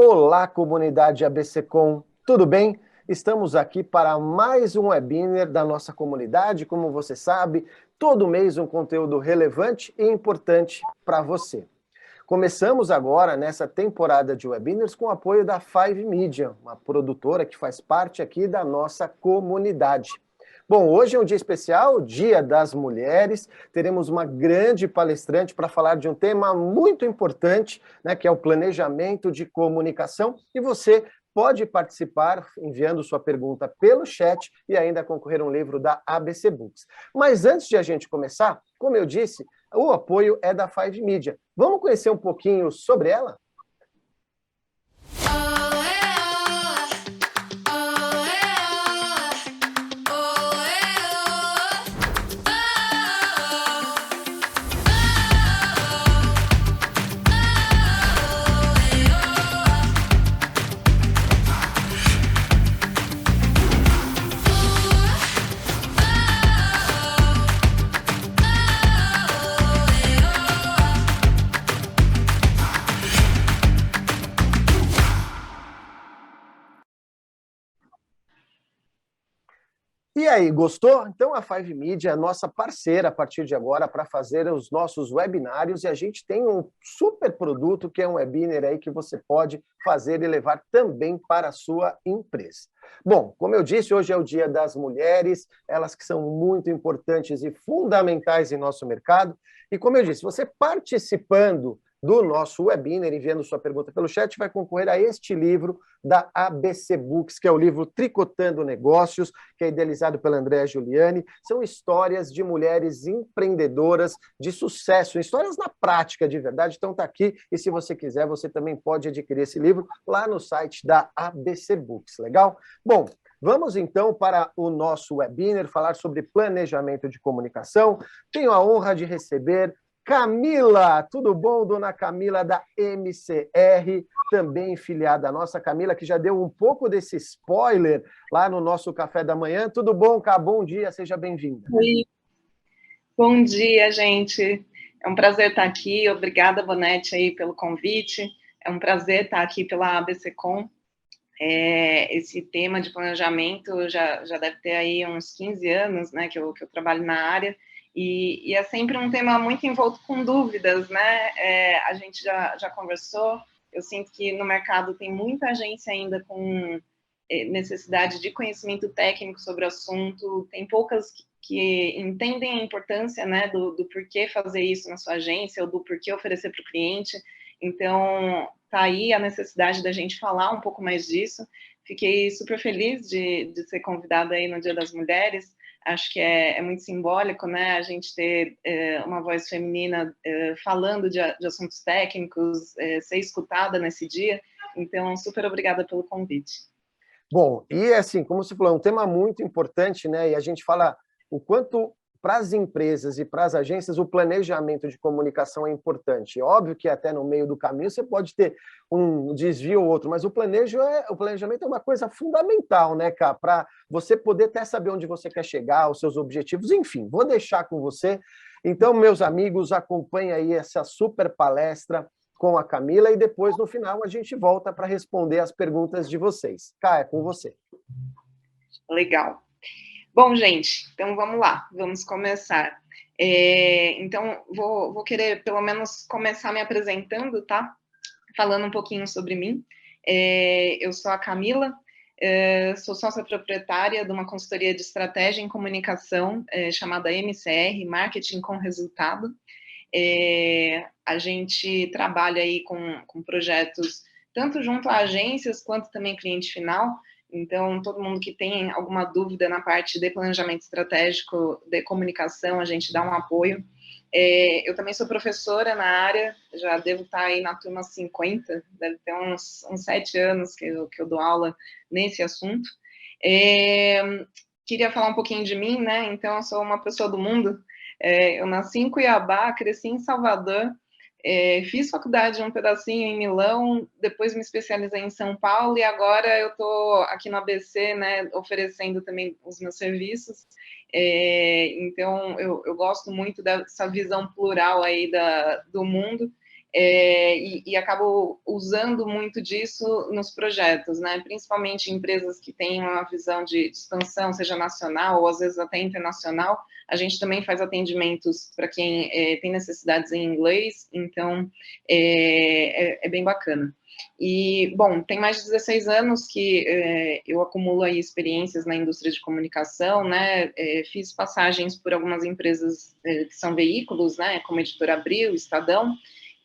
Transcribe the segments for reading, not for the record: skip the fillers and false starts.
Olá, comunidade ABCcom, tudo bem? Estamos aqui para mais um webinar da nossa comunidade. Como você sabe, todo mês um conteúdo relevante e importante para você. Começamos agora nessa temporada de webinars com o apoio da Five Media, uma produtora que faz parte aqui da nossa comunidade. Bom, hoje é um dia especial, Dia das Mulheres. Teremos uma grande palestrante para falar de um tema muito importante, né, que é o planejamento de comunicação. E você pode participar enviando sua pergunta pelo chat e ainda concorrer a um livro da ABC Books. Mas antes de a gente começar, como eu disse, o apoio é da Five Media. Vamos conhecer um pouquinho sobre ela? E aí, gostou? Então a Five Media é nossa parceira a partir de agora para fazer os nossos webinários e a gente tem um super produto que é um webinar aí que você pode fazer e levar também para a sua empresa. Bom, como eu disse, hoje é o Dia das Mulheres, elas que são muito importantes e fundamentais em nosso mercado. E como eu disse, você participando do nosso webinar, enviando sua pergunta pelo chat, vai concorrer a este livro da ABC Books, que é o livro Tricotando Negócios, que é idealizado pela Andréa Giuliani. São histórias de mulheres empreendedoras de sucesso, histórias na prática de verdade. Então está aqui, e se você quiser, você também pode adquirir esse livro lá no site da ABC Books, legal? Bom, vamos então para o nosso webinar, falar sobre planejamento de comunicação. Tenho a honra de receber Camila, tudo bom, dona Camila da MCR, também filiada à nossa Camila, que já deu um pouco desse spoiler lá no nosso café da manhã. Tudo bom, Cá? Bom dia, seja bem-vinda. Oi, bom dia, gente. É um prazer estar aqui. Obrigada, Bonete, aí, pelo convite. É um prazer estar aqui pela ABCcom. Esse tema de planejamento já deve ter aí uns 15 anos, né, que eu trabalho na área, e é sempre um tema muito envolto com dúvidas, né? A gente já conversou, eu sinto que no mercado tem muita agência ainda com necessidade de conhecimento técnico sobre o assunto, tem poucas que entendem a importância, né, do porquê fazer isso na sua agência, ou do porquê oferecer para o cliente. Então, tá aí a necessidade da gente falar um pouco mais disso. Fiquei super feliz de ser convidada aí no Dia das Mulheres. Acho que é muito simbólico, né, a gente ter uma voz feminina falando de assuntos técnicos, ser escutada nesse dia. Então, super obrigada pelo convite. Bom, e assim, como você falou, é um tema muito importante, né? E a gente fala o quanto para as empresas e para as agências o planejamento de comunicação é importante. Óbvio que até no meio do caminho você pode ter um desvio ou outro, mas o planejamento é uma coisa fundamental, né, Cá? Para você poder até saber onde você quer chegar, os seus objetivos, enfim, vou deixar com você. Então, meus amigos, acompanhem aí essa super palestra com a Camila e depois, no final, a gente volta para responder as perguntas de vocês. Cá, é com você. Legal. Bom, gente, então vamos lá, vamos começar. Então, vou querer, pelo menos, começar me apresentando, tá? Falando um pouquinho sobre mim. Eu sou a Camila, sou sócia proprietária de uma consultoria de estratégia em comunicação chamada MCR, Marketing com Resultado. A gente trabalha aí com projetos tanto junto a agências quanto também cliente final. Então, todo mundo que tem alguma dúvida na parte de planejamento estratégico, de comunicação, a gente dá um apoio. Eu também sou professora na área, já devo estar aí na turma 50, deve ter uns 7 anos que eu dou aula nesse assunto. Queria falar um pouquinho de mim, né? Então, eu sou uma pessoa do mundo. Eu nasci em Cuiabá, cresci em Salvador, fiz faculdade um pedacinho em Milão, depois me especializei em São Paulo e agora eu estou aqui no ABC, né, oferecendo também os meus serviços. Então, eu gosto muito dessa visão plural aí do mundo e acabo usando muito disso nos projetos, né? Principalmente em empresas que têm uma visão de expansão, seja nacional ou às vezes até internacional. A gente também faz atendimentos para quem tem necessidades em inglês, então é bem bacana. E, bom, tem mais de 16 anos que eu acumulo aí experiências na indústria de comunicação, né? Fiz passagens por algumas empresas que são veículos, né? Como Editora Abril, Estadão,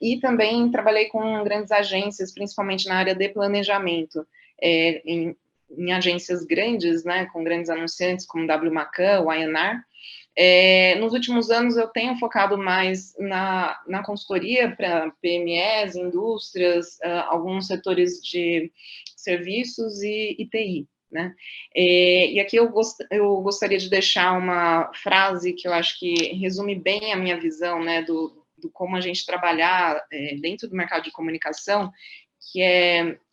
e também trabalhei com grandes agências, principalmente na área de planejamento, em agências grandes, né? Com grandes anunciantes como W. McCann, o A&R. Nos últimos anos, eu tenho focado mais na consultoria para PMEs, indústrias, alguns setores de serviços e TI, né? E aqui eu gostaria de deixar uma frase que eu acho que resume bem a minha visão, né, do como a gente trabalhar dentro do mercado de comunicação, que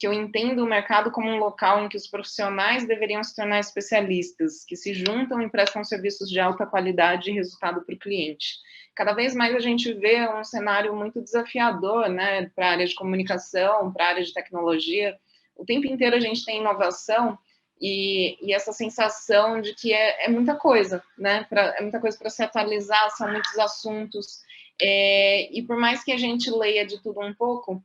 eu entendo o mercado como um local em que os profissionais deveriam se tornar especialistas, que se juntam e prestam serviços de alta qualidade e resultado para o cliente. Cada vez mais a gente vê um cenário muito desafiador, né, para a área de comunicação, para a área de tecnologia. O tempo inteiro a gente tem inovação e essa sensação de que é muita coisa, né, é muita coisa para se atualizar, são muitos assuntos, e por mais que a gente leia de tudo um pouco,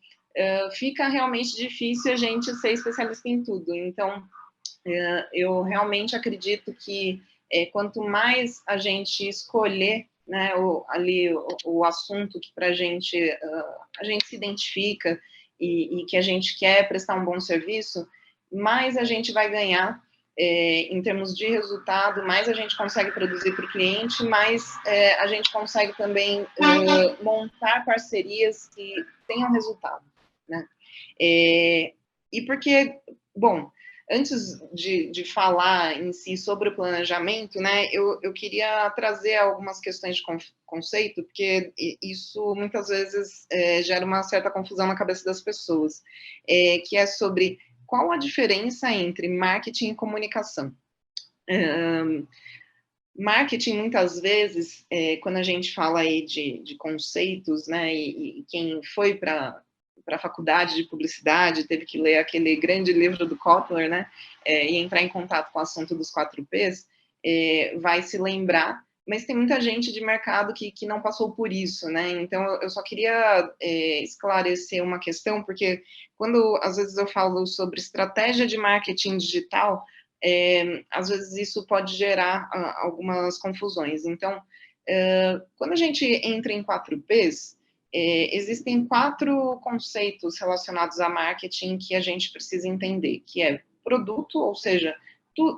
fica realmente difícil a gente ser especialista em tudo. Então, eu realmente acredito que quanto mais a gente escolher, né, o assunto que para a gente se identifica e que a gente quer prestar um bom serviço, mais a gente vai ganhar em termos de resultado, mais a gente consegue produzir para o cliente, mais a gente consegue também montar parcerias que tenham resultado, né? E porque, bom, antes de falar em si sobre o planejamento, né, eu queria trazer algumas questões de conceito, porque isso muitas vezes gera uma certa confusão na cabeça das pessoas, que é sobre qual a diferença entre marketing e comunicação. Marketing, muitas vezes, quando a gente fala aí de conceitos, né, e quem foi para a faculdade de publicidade teve que ler aquele grande livro do Kotler, né, e entrar em contato com o assunto dos 4Ps, vai se lembrar, mas tem muita gente de mercado que não passou por isso, né, então eu só queria esclarecer uma questão, porque quando, às vezes, eu falo sobre estratégia de marketing digital, às vezes isso pode gerar algumas confusões. Então, quando a gente entra em 4Ps, existem 4 conceitos relacionados a marketing que a gente precisa entender, que é produto, ou seja,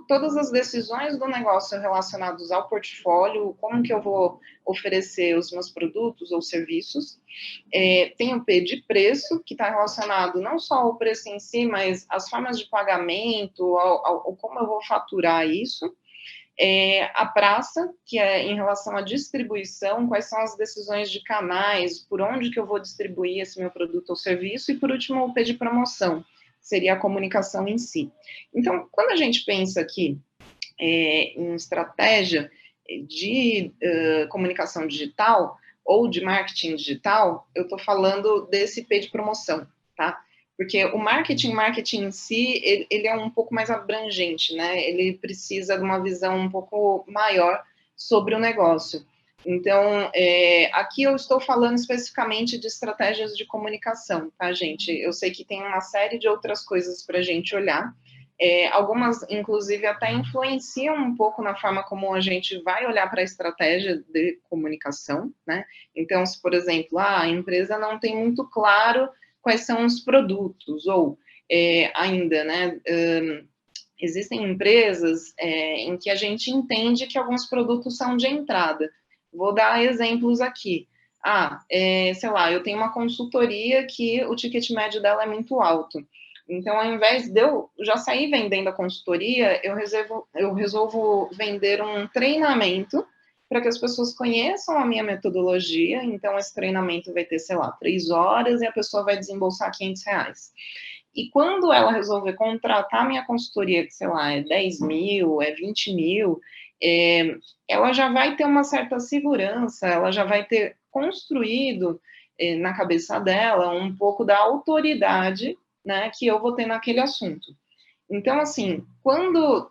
todas as decisões do negócio relacionadas ao portfólio, como que eu vou oferecer os meus produtos ou serviços. Tem o P de preço, que está relacionado não só ao preço em si, mas às formas de pagamento, ao como eu vou faturar isso. A praça, que é em relação à distribuição, quais são as decisões de canais, por onde que eu vou distribuir esse meu produto ou serviço, e por último o P de promoção, seria a comunicação em si. Então, quando a gente pensa aqui em estratégia de comunicação digital ou de marketing digital, eu estou falando desse P de promoção, tá? Porque o marketing em si, ele é um pouco mais abrangente, né? Ele precisa de uma visão um pouco maior sobre o negócio. Então, aqui eu estou falando especificamente de estratégias de comunicação, tá, gente? Eu sei que tem uma série de outras coisas para a gente olhar, algumas, inclusive, até influenciam um pouco na forma como a gente vai olhar para a estratégia de comunicação, né? Então, se, por exemplo, a empresa não tem muito claro quais são os produtos, ou ainda, né, existem empresas em que a gente entende que alguns produtos são de entrada. Vou dar exemplos aqui. Sei lá, eu tenho uma consultoria que o ticket médio dela é muito alto. Então, ao invés de eu já sair vendendo a consultoria, eu resolvo vender um treinamento para que as pessoas conheçam a minha metodologia. Então, esse treinamento vai ter, sei lá, 3 horas e a pessoa vai desembolsar R$500. E quando ela resolver contratar a minha consultoria, que, sei lá, é 10 mil, é 20 mil, ela já vai ter uma certa segurança, ela já vai ter construído na cabeça dela um pouco da autoridade, né, que eu vou ter naquele assunto. Então, assim, quando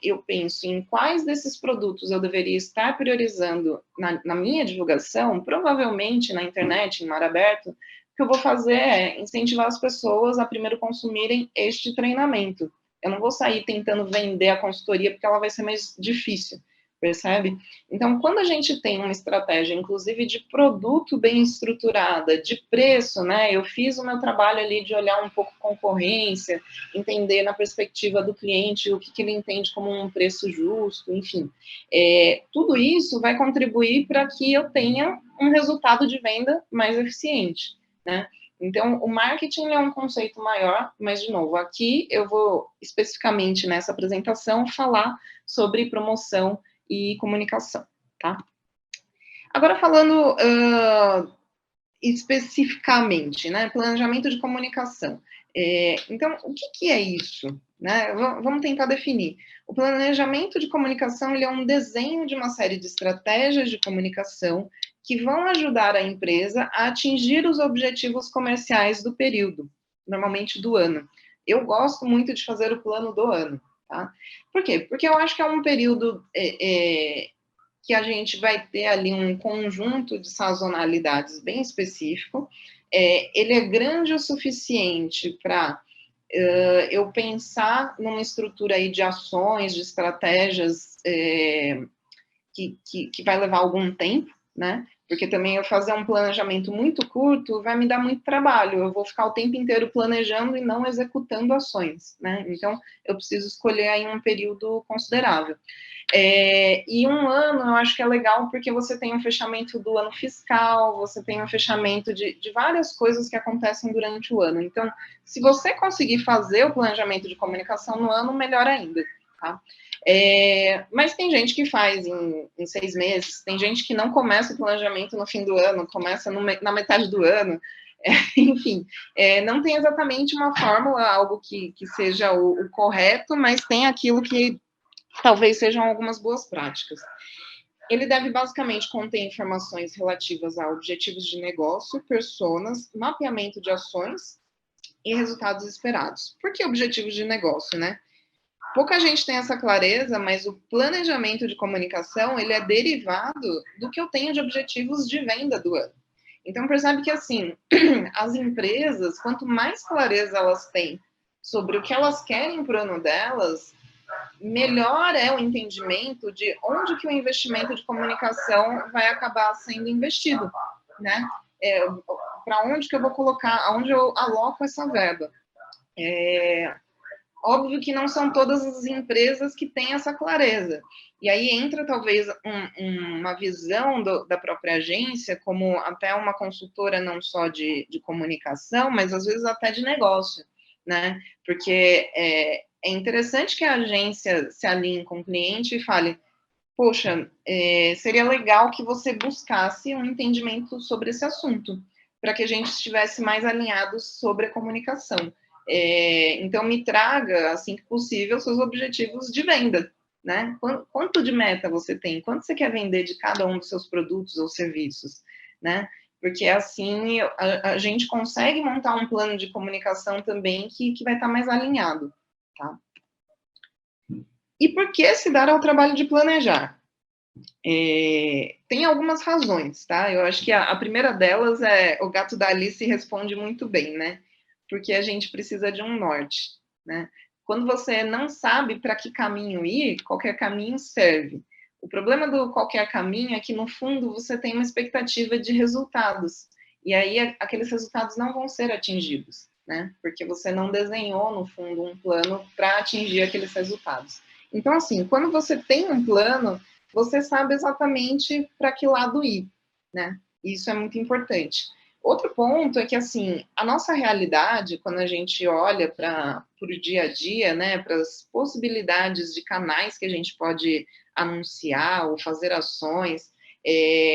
eu penso em quais desses produtos eu deveria estar priorizando na minha divulgação, provavelmente na internet, em mar aberto, o que eu vou fazer é incentivar as pessoas a primeiro consumirem este treinamento. Eu não vou sair tentando vender a consultoria, porque ela vai ser mais difícil, percebe? Então, quando a gente tem uma estratégia, inclusive de produto bem estruturada, de preço, né? Eu fiz o meu trabalho ali de olhar um pouco concorrência, entender na perspectiva do cliente o que ele entende como um preço justo, enfim. Tudo isso vai contribuir para que eu tenha um resultado de venda mais eficiente, né? Então, o marketing é um conceito maior, mas, de novo, aqui eu vou, especificamente nessa apresentação, falar sobre promoção e comunicação, tá? Agora, falando especificamente, né, planejamento de comunicação. Então, o que é isso? Né? Vamos tentar definir. O planejamento de comunicação ele é um desenho de uma série de estratégias de comunicação que vão ajudar a empresa a atingir os objetivos comerciais do período, normalmente do ano. Eu gosto muito de fazer o plano do ano, tá? Por quê? Porque eu acho que é um período que a gente vai ter ali um conjunto de sazonalidades bem específico. Ele é grande o suficiente para eu pensar numa estrutura aí de ações, de estratégias que vai levar algum tempo, né? Porque também eu fazer um planejamento muito curto vai me dar muito trabalho. Eu vou ficar o tempo inteiro planejando e não executando ações, né? Então, eu preciso escolher aí um período considerável. E um ano eu acho que é legal porque você tem um fechamento do ano fiscal, você tem um fechamento de várias coisas que acontecem durante o ano. Então, se você conseguir fazer o planejamento de comunicação no ano, melhor ainda, tá? Mas tem gente que faz em 6 meses, tem gente que não começa o planejamento no fim do ano, começa na metade do ano. Enfim, não tem exatamente uma fórmula, algo que seja o correto, mas tem aquilo que talvez sejam algumas boas práticas. Ele deve basicamente conter informações relativas a objetivos de negócio, personas, mapeamento de ações e resultados esperados. Por que objetivos de negócio, né? Pouca gente tem essa clareza, mas o planejamento de comunicação, ele é derivado do que eu tenho de objetivos de venda do ano. Então, percebe que, assim, as empresas, quanto mais clareza elas têm sobre o que elas querem para o ano delas, melhor é o entendimento de onde que o investimento de comunicação vai acabar sendo investido, né? Para onde que eu vou colocar, aonde eu aloco essa verba. Óbvio que não são todas as empresas que têm essa clareza. E aí entra, talvez, uma visão da própria agência, como até uma consultora não só de comunicação, mas às vezes até de negócio, né? Porque é interessante que a agência se alinhe com o cliente e fale, poxa, seria legal que você buscasse um entendimento sobre esse assunto, para que a gente estivesse mais alinhados sobre a comunicação. Então, me traga, assim que possível, seus objetivos de venda, né? Quanto de meta você tem? Quanto você quer vender de cada um dos seus produtos ou serviços, né? Porque assim a gente consegue montar um plano de comunicação também que vai estar mais alinhado, tá? E por que se dar ao trabalho de planejar? Tem algumas razões, tá? Eu acho que a primeira delas é o gato da Alice responde muito bem, né? Porque a gente precisa de um norte, né? Quando você não sabe para que caminho ir, qualquer caminho serve. O problema do qualquer caminho é que, no fundo, você tem uma expectativa de resultados. E aí, aqueles resultados não vão ser atingidos, né? Porque você não desenhou, no fundo, um plano para atingir aqueles resultados. Então, assim, quando você tem um plano, você sabe exatamente para que lado ir, né? Isso é muito importante. Outro ponto é que, assim, a nossa realidade, quando a gente olha para o dia a dia, né, para as possibilidades de canais que a gente pode anunciar ou fazer ações,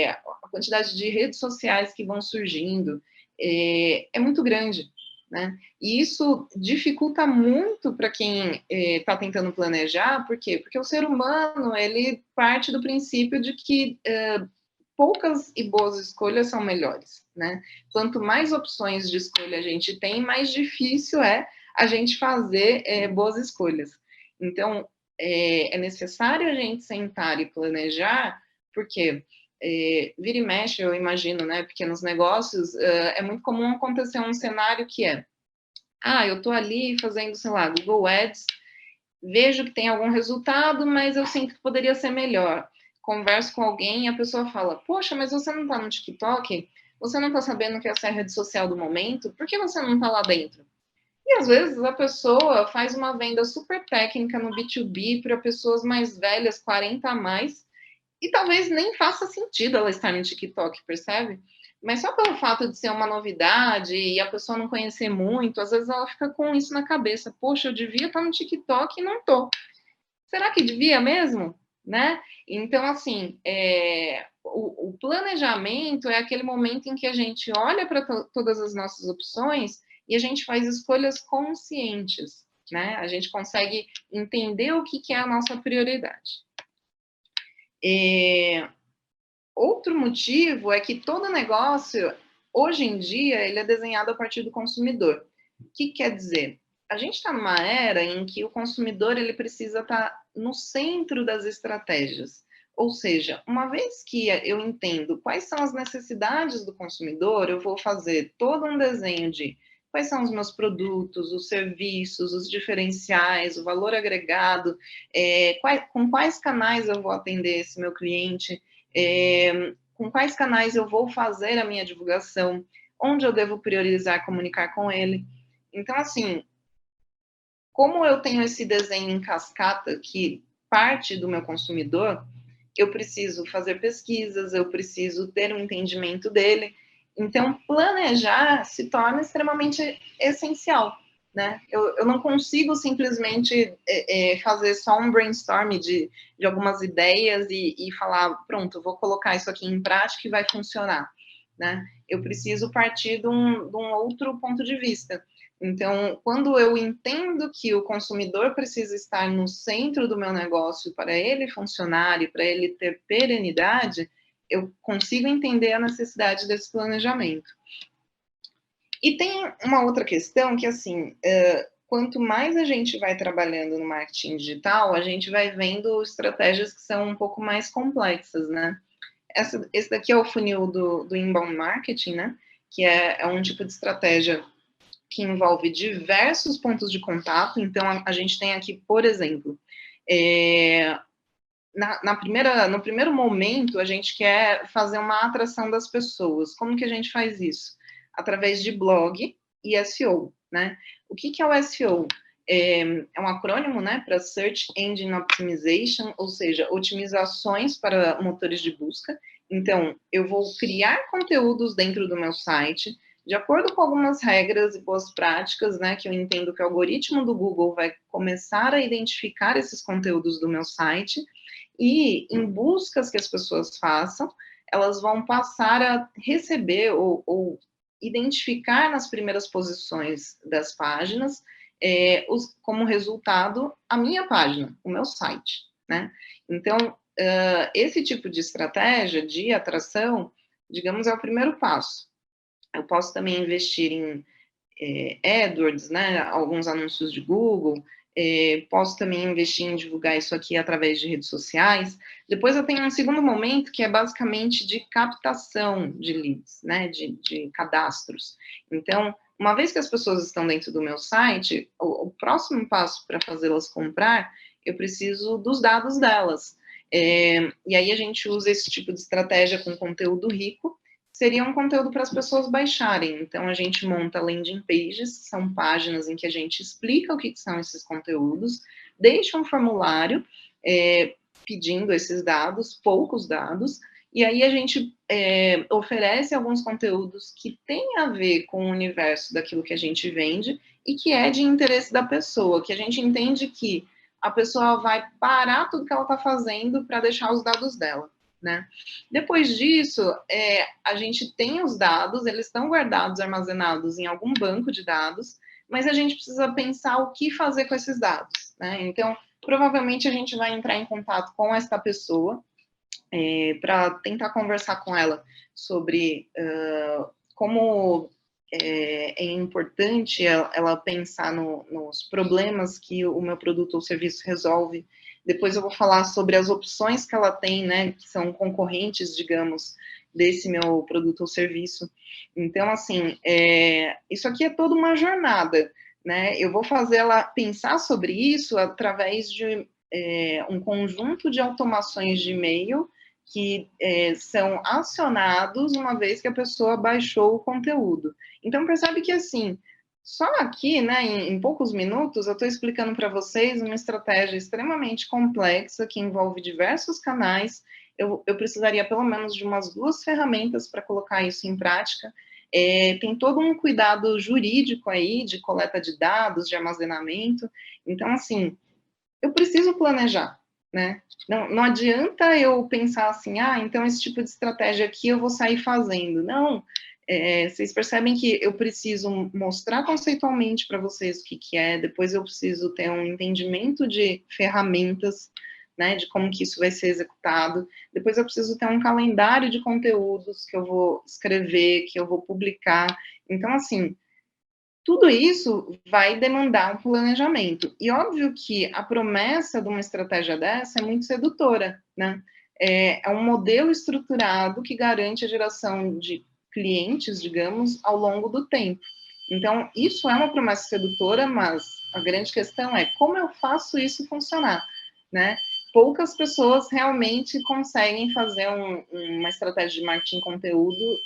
a quantidade de redes sociais que vão surgindo, é muito grande, né? E isso dificulta muito para quem está tentando planejar, por quê? Porque o ser humano, ele parte do princípio de que poucas e boas escolhas são melhores, né? Quanto mais opções de escolha a gente tem, mais difícil é a gente fazer boas escolhas. Então, é necessário a gente sentar e planejar, porque vira e mexe, eu imagino, né, pequenos negócios, é muito comum acontecer um cenário que eu estou ali fazendo, sei lá, Google Ads, vejo que tem algum resultado, mas eu sinto que poderia ser melhor. Converso com alguém e a pessoa fala, poxa, mas você não está no TikTok? Você não está sabendo que essa é a rede social do momento? Por que você não está lá dentro? E às vezes a pessoa faz uma venda super técnica no B2B para pessoas mais velhas, 40 a mais, e talvez nem faça sentido ela estar no TikTok, percebe? Mas só pelo fato de ser uma novidade e a pessoa não conhecer muito, às vezes ela fica com isso na cabeça. Poxa, eu devia estar no TikTok e não estou. Será que devia mesmo? Né? Então, assim, o planejamento é aquele momento em que a gente olha para todas as nossas opções e a gente faz escolhas conscientes, né? A gente consegue entender o que é a nossa prioridade. Outro motivo é que todo negócio, hoje em dia, ele é desenhado a partir do consumidor. O que quer dizer? A gente está numa era em que o consumidor ele precisa estar no centro das estratégias. Ou seja, uma vez que eu entendo quais são as necessidades do consumidor, eu vou fazer todo um desenho de quais são os meus produtos, os serviços, os diferenciais, o valor agregado, com quais canais eu vou atender esse meu cliente, com quais canais eu vou fazer a minha divulgação, onde eu devo priorizar comunicar com ele. Então, assim, como eu tenho esse desenho em cascata que parte do meu consumidor, eu preciso fazer pesquisas, eu preciso ter um entendimento dele. Então, planejar se torna extremamente essencial, né? Eu não consigo simplesmente fazer só um brainstorm de algumas ideias e falar, pronto, vou colocar isso aqui em prática e vai funcionar, né? Eu preciso partir de um outro ponto de vista. Então, quando eu entendo que o consumidor precisa estar no centro do meu negócio para ele funcionar e para ele ter perenidade, eu consigo entender a necessidade desse planejamento. E tem uma outra questão que, assim, quanto mais a gente vai trabalhando no marketing digital, a gente vai vendo estratégias que são um pouco mais complexas, né? Esse daqui é o funil do inbound marketing, né? Que é um tipo de estratégia que envolve diversos pontos de contato. Então, a gente tem aqui, por exemplo, no primeiro momento, a gente quer fazer uma atração das pessoas. Como que a gente faz isso? Através de blog e SEO, né? O que é o SEO? É um acrônimo, né, para Search Engine Optimization, ou seja, otimizações para motores de busca. Então, eu vou criar conteúdos dentro do meu site, de acordo com algumas regras e boas práticas, né, que eu entendo que o algoritmo do Google vai começar a identificar esses conteúdos do meu site, e em buscas que as pessoas façam, elas vão passar a receber ou identificar nas primeiras posições das páginas, como resultado, a minha página, o meu site, né? Então, esse tipo de estratégia de atração, digamos, é o primeiro passo. Eu posso também investir em AdWords, né, alguns anúncios de Google, posso também investir em divulgar isso aqui através de redes sociais. Depois eu tenho um segundo momento que é basicamente de captação de leads, né, de cadastros. Então, uma vez que as pessoas estão dentro do meu site, o próximo passo para fazê-las comprar, eu preciso dos dados delas. E aí a gente usa esse tipo de estratégia com conteúdo rico, seria um conteúdo para as pessoas baixarem. Então, a gente monta landing pages, que são páginas em que a gente explica o que são esses conteúdos, deixa um formulário pedindo esses dados, poucos dados, e aí a gente oferece alguns conteúdos que têm a ver com o universo daquilo que a gente vende e que é de interesse da pessoa, que a gente entende que a pessoa vai parar tudo que ela está fazendo para deixar os dados dela, né? Depois disso, a gente tem os dados, eles estão guardados, armazenados em algum banco de dados, mas a gente precisa pensar o que fazer com esses dados, né? Então, provavelmente a gente vai entrar em contato com essa pessoa para tentar conversar com ela sobre como é importante ela pensar nos problemas que o meu produto ou serviço resolve. Depois eu vou falar sobre as opções que ela tem, né, que são concorrentes, digamos, desse meu produto ou serviço. Então, assim, isso aqui é toda uma jornada, né? Eu vou fazer ela pensar sobre isso através de um conjunto de automações de e-mail que são acionados uma vez que a pessoa baixou o conteúdo. Então, percebe que, assim, só aqui, né, em poucos minutos, eu estou explicando para vocês uma estratégia extremamente complexa que envolve diversos canais. Eu precisaria pelo menos de umas 2 ferramentas para colocar isso em prática. Tem todo um cuidado jurídico aí, de coleta de dados, de armazenamento. Então, assim, eu preciso planejar, né? Não adianta eu pensar assim, então esse tipo de estratégia aqui eu vou sair fazendo. Não, vocês percebem que eu preciso mostrar conceitualmente para vocês o que é, depois eu preciso ter um entendimento de ferramentas, né, de como que isso vai ser executado, depois eu preciso ter um calendário de conteúdos que eu vou escrever, que eu vou publicar. Então, assim, tudo isso vai demandar um planejamento. E óbvio que a promessa de uma estratégia dessa é muito sedutora, né? É um modelo estruturado que garante a geração de clientes, digamos, ao longo do tempo. Então, isso é uma promessa sedutora, mas a grande questão é como eu faço isso funcionar, né? Poucas pessoas realmente conseguem fazer uma estratégia de marketing conteúdo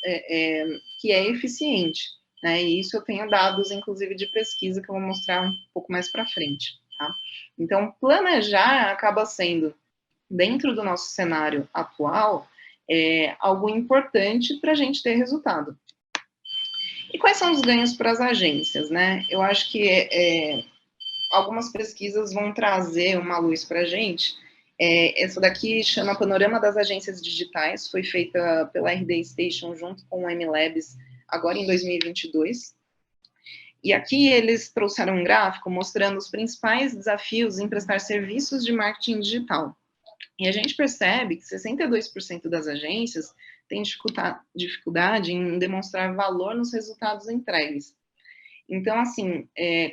que é eficiente, né? E isso eu tenho dados, inclusive, de pesquisa que eu vou mostrar um pouco mais para frente, tá? Então, planejar acaba sendo, dentro do nosso cenário atual, algo importante para a gente ter resultado. E quais são os ganhos para as agências, né? Eu acho que algumas pesquisas vão trazer uma luz para a gente. Essa daqui chama Panorama das Agências Digitais, foi feita pela RD Station junto com o MLabs, agora em 2022. E aqui eles trouxeram um gráfico mostrando os principais desafios em prestar serviços de marketing digital. E a gente percebe que 62% das agências têm dificuldade em demonstrar valor nos resultados entregues. Então, assim,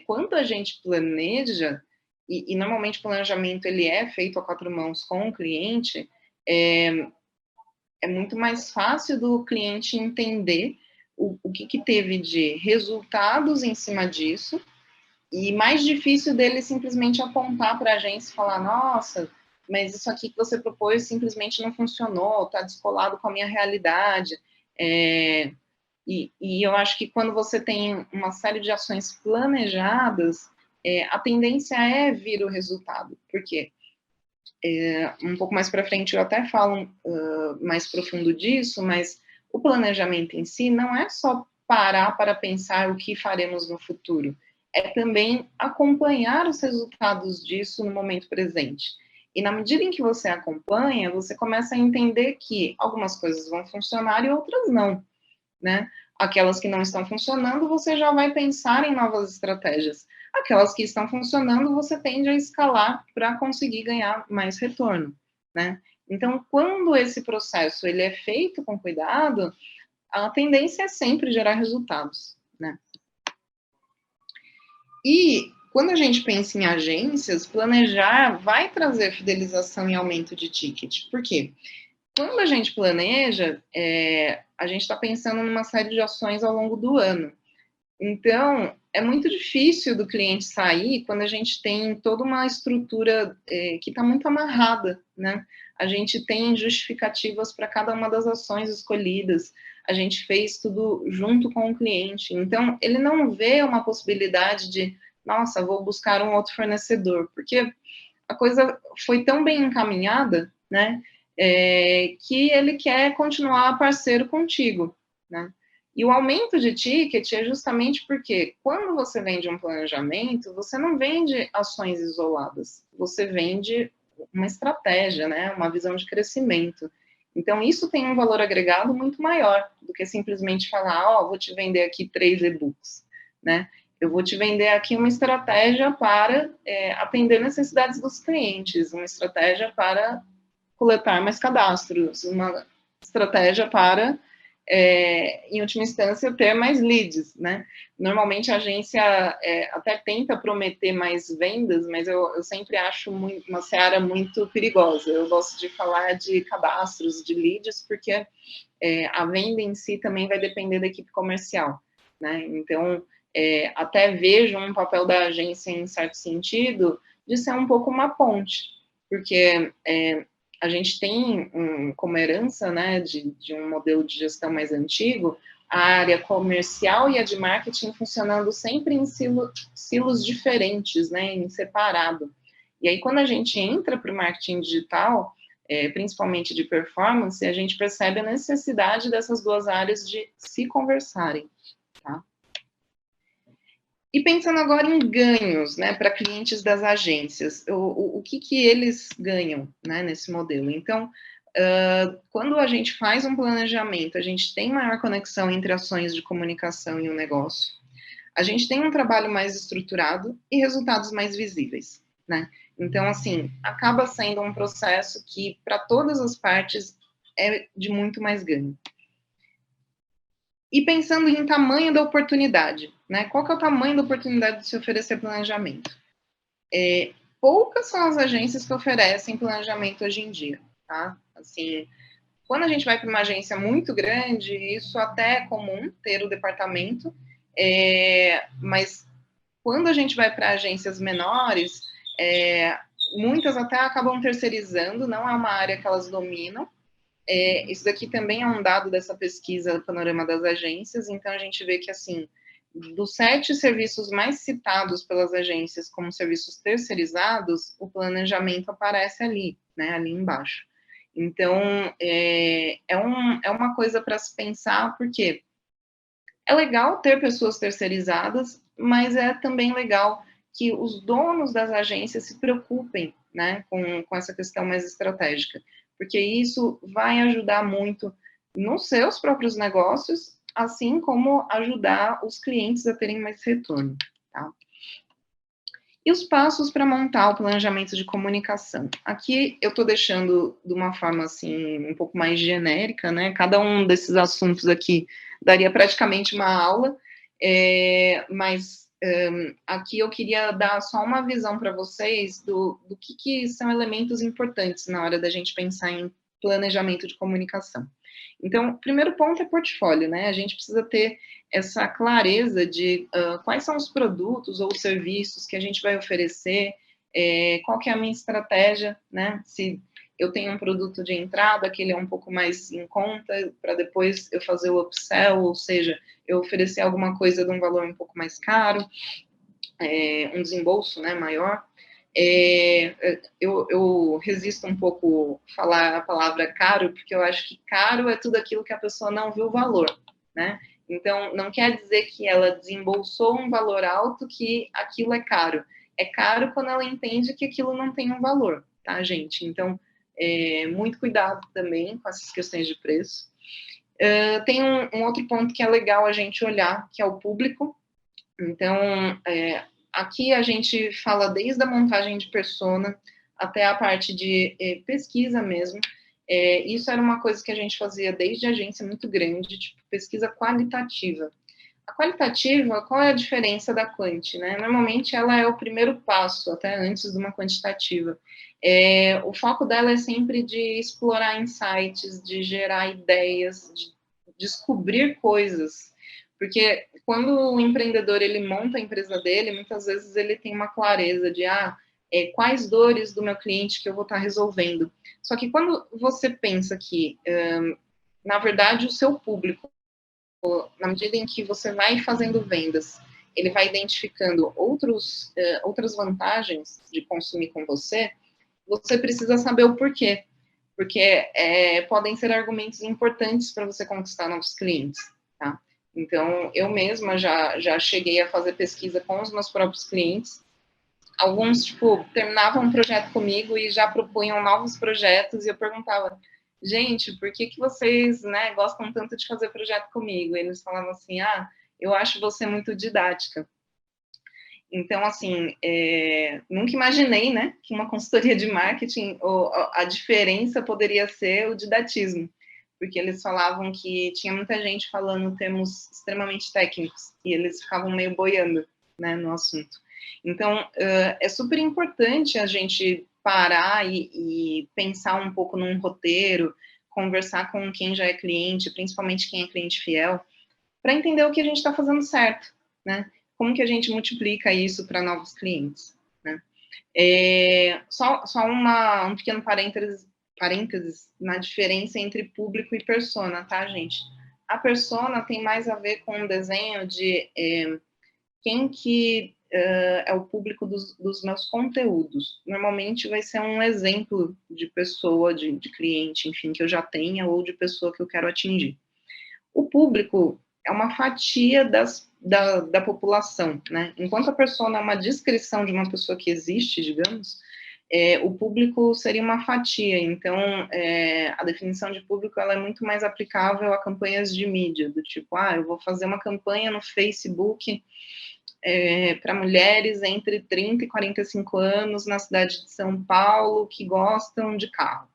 quando a gente planeja, e normalmente o planejamento ele é feito a 4 mãos com o cliente, é muito mais fácil do cliente entender o que teve de resultados em cima disso, e mais difícil dele simplesmente apontar para a agência e falar, nossa, mas isso aqui que você propôs simplesmente não funcionou, está descolado com a minha realidade. E eu acho que quando você tem uma série de ações planejadas, a tendência é vir o resultado. Por quê? Um pouco mais para frente eu até falo mais profundo disso, mas o planejamento em si não é só parar para pensar o que faremos no futuro, é também acompanhar os resultados disso no momento presente. E na medida em que você acompanha, você começa a entender que algumas coisas vão funcionar e outras não, né? Aquelas que não estão funcionando, você já vai pensar em novas estratégias. Aquelas que estão funcionando, você tende a escalar para conseguir ganhar mais retorno, né? Então, quando esse processo ele é feito com cuidado, a tendência é sempre gerar resultados, né? E quando a gente pensa em agências, planejar vai trazer fidelização e aumento de ticket. Por quê? Quando a gente planeja, a gente está pensando numa série de ações ao longo do ano. Então, é muito difícil do cliente sair quando a gente tem toda uma estrutura que está muito amarrada, né? A gente tem justificativas para cada uma das ações escolhidas, a gente fez tudo junto com o cliente. Então, ele não vê uma possibilidade de, nossa, vou buscar um outro fornecedor, porque a coisa foi tão bem encaminhada, né? Que ele quer continuar parceiro contigo, né? E o aumento de ticket é justamente porque quando você vende um planejamento, você não vende ações isoladas, você vende uma estratégia, né? Uma visão de crescimento. Então, isso tem um valor agregado muito maior do que simplesmente falar, vou te vender aqui 3 e-books, né? Eu vou te vender aqui uma estratégia para atender necessidades dos clientes, uma estratégia para coletar mais cadastros, uma estratégia para, em última instância, ter mais leads, né? Normalmente a agência até tenta prometer mais vendas, mas eu sempre acho uma seara muito perigosa. Eu gosto de falar de cadastros, de leads, porque a venda em si também vai depender da equipe comercial, né? Então, até vejo um papel da agência, em certo sentido, de ser um pouco uma ponte, porque a gente tem como herança, né, de um modelo de gestão mais antigo, a área comercial e a de marketing funcionando sempre em silos diferentes, né, em separado. E aí, quando a gente entra para o marketing digital, principalmente de performance, a gente percebe a necessidade dessas duas áreas de se conversarem, tá? E pensando agora em ganhos, né, para clientes das agências, o que eles ganham, né, nesse modelo? Então, quando a gente faz um planejamento, a gente tem maior conexão entre ações de comunicação e o negócio, a gente tem um trabalho mais estruturado e resultados mais visíveis, né? Então, assim, acaba sendo um processo que, para todas as partes, é de muito mais ganho. E pensando em tamanho da oportunidade, né? Qual que é o tamanho da oportunidade de se oferecer planejamento? Poucas são as agências que oferecem planejamento hoje em dia, tá? Assim, quando a gente vai para uma agência muito grande, isso até é comum ter o departamento, mas quando a gente vai para agências menores, muitas até acabam terceirizando, não é uma área que elas dominam. Isso daqui também é um dado dessa pesquisa Panorama das Agências, então a gente vê que, assim, dos 7 serviços mais citados pelas agências como serviços terceirizados, o planejamento aparece ali, né, ali embaixo. Então, é uma coisa para se pensar, porque é legal ter pessoas terceirizadas, mas é também legal que os donos das agências se preocupem, né, com essa questão mais estratégica, porque isso vai ajudar muito nos seus próprios negócios, assim como ajudar os clientes a terem mais retorno, tá? E os passos para montar o planejamento de comunicação. Aqui eu estou deixando de uma forma, assim, um pouco mais genérica, né? Cada um desses assuntos aqui daria praticamente uma aula, mas aqui eu queria dar só uma visão para vocês do que são elementos importantes na hora da gente pensar em planejamento de comunicação. Então, o primeiro ponto é portfólio, né? A gente precisa ter essa clareza de quais são os produtos ou serviços que a gente vai oferecer, qual que é a minha estratégia, né? Se eu tenho um produto de entrada, que ele é um pouco mais em conta, para depois eu fazer o upsell, ou seja, eu oferecer alguma coisa de um valor um pouco mais caro, um desembolso, né, maior. Eu resisto um pouco falar a palavra caro, porque eu acho que caro é tudo aquilo que a pessoa não viu o valor, né? Então, não quer dizer que ela desembolsou um valor alto que aquilo é caro. É caro quando ela entende que aquilo não tem um valor, tá, gente? Então, muito cuidado também com essas questões de preço. Tem um outro ponto que é legal a gente olhar, que é o público. Então, aqui a gente fala desde a montagem de persona até a parte de pesquisa mesmo. Isso era uma coisa que a gente fazia desde a agência muito grande, tipo pesquisa qualitativa. A qualitativa, qual é a diferença da quanti, né? Normalmente ela é o primeiro passo, até antes de uma quantitativa. O foco dela é sempre de explorar insights, de gerar ideias, de descobrir coisas. Porque quando o empreendedor ele monta a empresa dele, muitas vezes ele tem uma clareza de quais dores do meu cliente que eu vou estar resolvendo. Só que quando você pensa que, na verdade, o seu público, na medida em que você vai fazendo vendas, ele vai identificando outras vantagens de consumir com você, você precisa saber o porquê. Porque podem ser argumentos importantes para você conquistar novos clientes, tá? Então, eu mesma já cheguei a fazer pesquisa com os meus próprios clientes. Alguns, tipo, terminavam um projeto comigo e já propunham novos projetos, e eu perguntava, gente, por que vocês, né, gostam tanto de fazer projeto comigo? E eles falavam assim, eu acho você muito didática. Então, assim, nunca imaginei, né, que uma consultoria de marketing, a diferença poderia ser o didatismo, porque eles falavam que tinha muita gente falando termos extremamente técnicos, e eles ficavam meio boiando, né, no assunto. Então, é super importante a gente parar e pensar um pouco num roteiro, conversar com quem já é cliente, principalmente quem é cliente fiel, para entender o que a gente está fazendo certo, né? Como que a gente multiplica isso para novos clientes, né? Só um pequeno parênteses na diferença entre público e persona, tá, gente? A persona tem mais a ver com o desenho de quem que é o público dos meus conteúdos. Normalmente vai ser um exemplo de pessoa, de cliente, enfim, que eu já tenha, ou de pessoa que eu quero atingir. O público é uma fatia da população, né? Enquanto a persona é uma descrição de uma pessoa que existe, digamos, o público seria uma fatia. Então, a definição de público ela é muito mais aplicável a campanhas de mídia, do tipo, eu vou fazer uma campanha no Facebook para mulheres entre 30 e 45 anos na cidade de São Paulo que gostam de carro.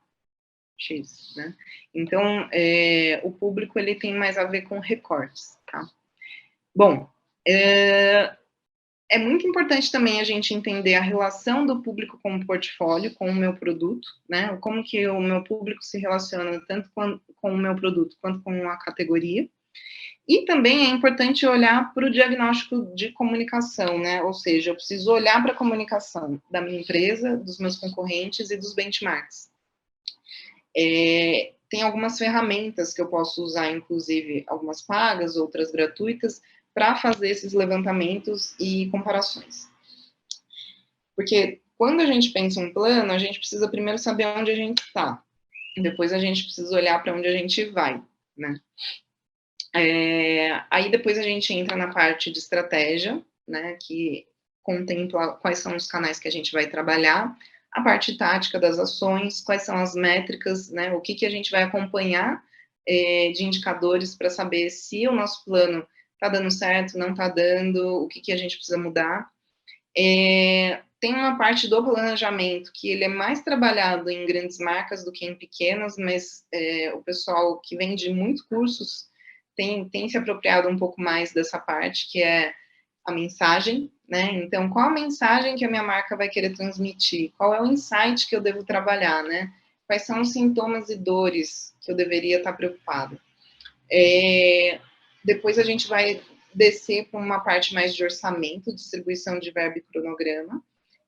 X, né? Então, o público ele tem mais a ver com recortes, tá? Bom, é muito importante também a gente entender a relação do público com o portfólio, com o meu produto, né? Como que o meu público se relaciona tanto com o meu produto quanto com a categoria. E também é importante olhar para o diagnóstico de comunicação, né? Ou seja, eu preciso olhar para a comunicação da minha empresa, dos meus concorrentes e dos benchmarks. Tem algumas ferramentas que eu posso usar, inclusive algumas pagas, outras gratuitas, para fazer esses levantamentos e comparações. Porque quando a gente pensa um plano, a gente precisa primeiro saber onde a gente está. Depois a gente precisa olhar para onde a gente vai, né? Aí depois a gente entra na parte de estratégia, né, que contempla quais são os canais que a gente vai trabalhar, a parte tática das ações, quais são as métricas, né, o que a gente vai acompanhar de indicadores para saber se o nosso plano está dando certo, não está dando, o que a gente precisa mudar. Tem uma parte do planejamento que ele é mais trabalhado em grandes marcas do que em pequenas, mas o pessoal que vende muito cursos tem se apropriado um pouco mais dessa parte, que é a mensagem, né? Então, qual a mensagem que a minha marca vai querer transmitir? Qual é o insight que eu devo trabalhar, né? Quais são os sintomas e dores que eu deveria estar preocupado? Depois a gente vai descer para uma parte mais de orçamento, distribuição de verba e cronograma.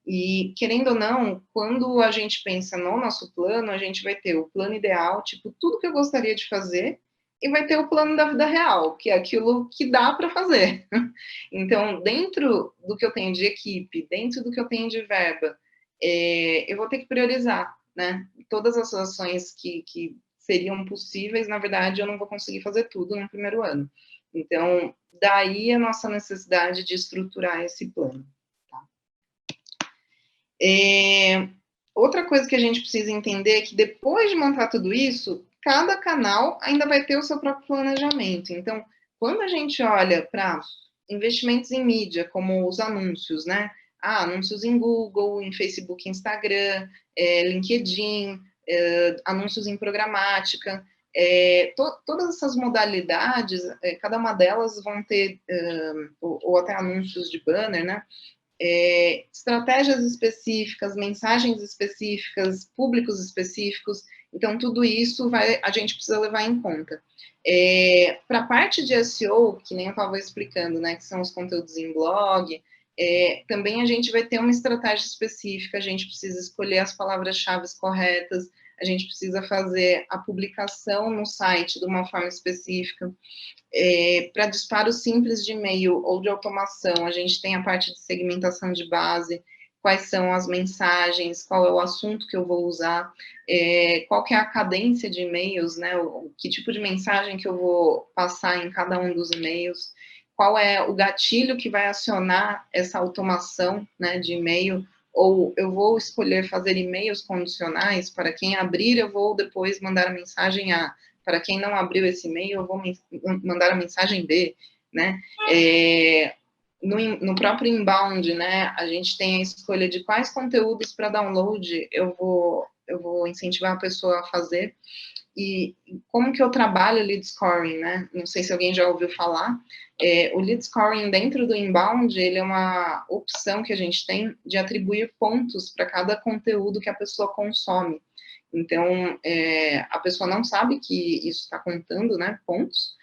E, querendo ou não, quando a gente pensa no nosso plano, a gente vai ter o plano ideal, tipo, tudo que eu gostaria de fazer, e vai ter o plano da vida real, que é aquilo que dá para fazer. Então, dentro do que eu tenho de equipe, dentro do que eu tenho de verba, eu vou ter que priorizar, né? Todas as ações que seriam possíveis, na verdade, eu não vou conseguir fazer tudo no primeiro ano. Então, daí a nossa necessidade de estruturar esse plano. Tá? Outra coisa que a gente precisa entender é que depois de montar tudo isso, cada canal ainda vai ter o seu próprio planejamento. Então, quando a gente olha para investimentos em mídia, como os anúncios, né? Anúncios em Google, em Facebook, Instagram, LinkedIn, anúncios em programática, todas essas modalidades, cada uma delas vão ter, ou até anúncios de banner, né? Estratégias específicas, mensagens específicas, públicos específicos. Então, tudo isso a gente precisa levar em conta. Para a parte de SEO, que nem eu estava explicando, né, que são os conteúdos em blog, também a gente vai ter uma estratégia específica, a gente precisa escolher as palavras-chave corretas, a gente precisa fazer a publicação no site de uma forma específica. Para disparo simples de e-mail ou de automação, a gente tem a parte de segmentação de base, quais são as mensagens, qual é o assunto que eu vou usar, qual que é a cadência de e-mails, né, que tipo de mensagem que eu vou passar em cada um dos e-mails, qual é o gatilho que vai acionar essa automação, né, de e-mail, ou eu vou escolher fazer e-mails condicionais, para quem abrir eu vou depois mandar a mensagem A, para quem não abriu esse e-mail, eu vou mandar a mensagem B, né? no próprio inbound, né, a gente tem a escolha de quais conteúdos para download eu vou incentivar a pessoa a fazer, e como que eu trabalho lead scoring, né? Não sei se alguém já ouviu falar. O lead scoring dentro do inbound, ele é uma opção que a gente tem de atribuir pontos para cada conteúdo que a pessoa consome. Então, a pessoa não sabe que isso está contando, né, pontos,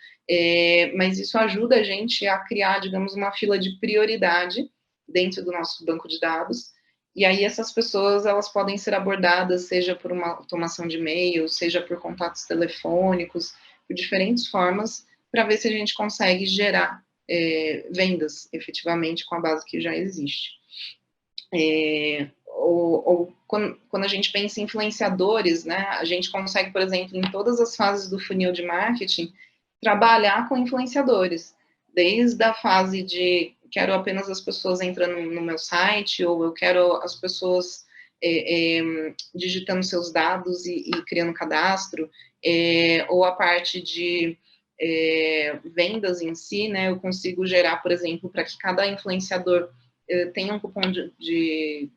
mas isso ajuda a gente a criar, digamos, uma fila de prioridade dentro do nosso banco de dados. E aí essas pessoas, elas podem ser abordadas, seja por uma automação de e-mail, seja por contatos telefônicos, por diferentes formas, para ver se a gente consegue gerar vendas, efetivamente, com a base que já existe. Ou quando a gente pensa em influenciadores, né, a gente consegue, por exemplo, em todas as fases do funil de marketing, trabalhar com influenciadores, desde a fase de quero apenas as pessoas entrando no meu site, ou eu quero as pessoas digitando seus dados e criando cadastro, ou a parte de vendas em si, né, eu consigo gerar, por exemplo, para que cada influenciador tenha um cupom de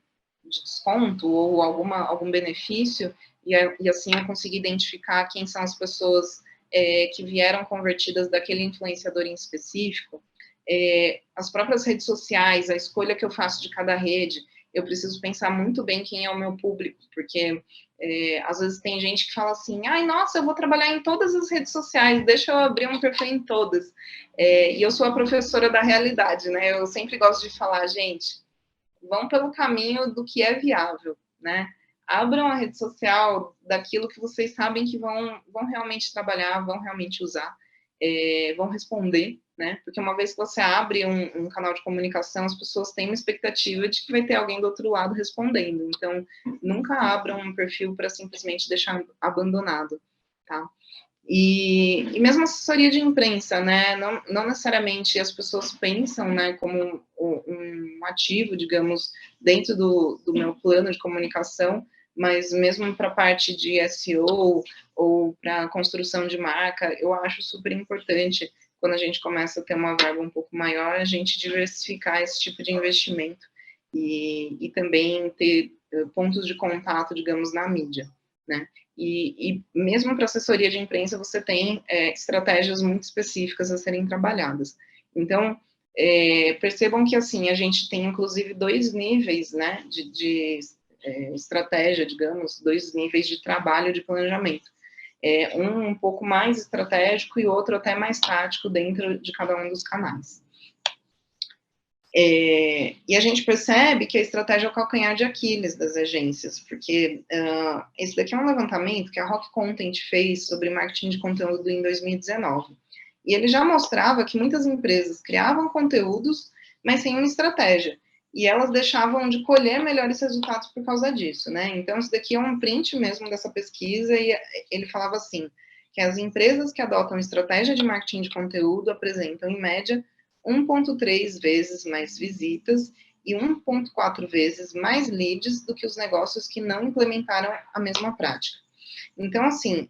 desconto ou algum benefício, e assim eu consigo identificar quem são as pessoas que vieram convertidas daquele influenciador em específico. As próprias redes sociais, a escolha que eu faço de cada rede, eu preciso pensar muito bem quem é o meu público, porque às vezes tem gente que fala assim, ai, nossa, eu vou trabalhar em todas as redes sociais, deixa eu abrir um perfil em todas. E eu sou a professora da realidade, né? Eu sempre gosto de falar, gente, vão pelo caminho do que é viável, né? Abram a rede social daquilo que vocês sabem que vão realmente trabalhar, vão realmente usar, vão responder, né? Porque uma vez que você abre um canal de comunicação, as pessoas têm uma expectativa de que vai ter alguém do outro lado respondendo. Então, nunca abram um perfil para simplesmente deixar abandonado, tá? E mesmo assessoria de imprensa, né, não necessariamente as pessoas pensam, né, como um ativo, digamos, dentro do meu plano de comunicação, mas mesmo para a parte de SEO ou para a construção de marca, eu acho super importante, quando a gente começa a ter uma verba um pouco maior, a gente diversificar esse tipo de investimento e também ter pontos de contato, digamos, na mídia, né? E mesmo para assessoria de imprensa, você tem estratégias muito específicas a serem trabalhadas. Então, percebam que, assim, a gente tem, inclusive, dois níveis, né, de estratégia, digamos, dois níveis de trabalho de planejamento. Um pouco mais estratégico e outro até mais tático dentro de cada um dos canais. E a gente percebe que a estratégia é o calcanhar de Aquiles das agências, porque esse daqui é um levantamento que a Rock Content fez sobre marketing de conteúdo em 2019. E ele já mostrava que muitas empresas criavam conteúdos, mas sem uma estratégia. E elas deixavam de colher melhores resultados por causa disso, né? Então, isso daqui é um print mesmo dessa pesquisa, e ele falava assim, que as empresas que adotam estratégia de marketing de conteúdo apresentam, em média, 1,3 vezes mais visitas e 1,4 vezes mais leads do que os negócios que não implementaram a mesma prática. Então, assim,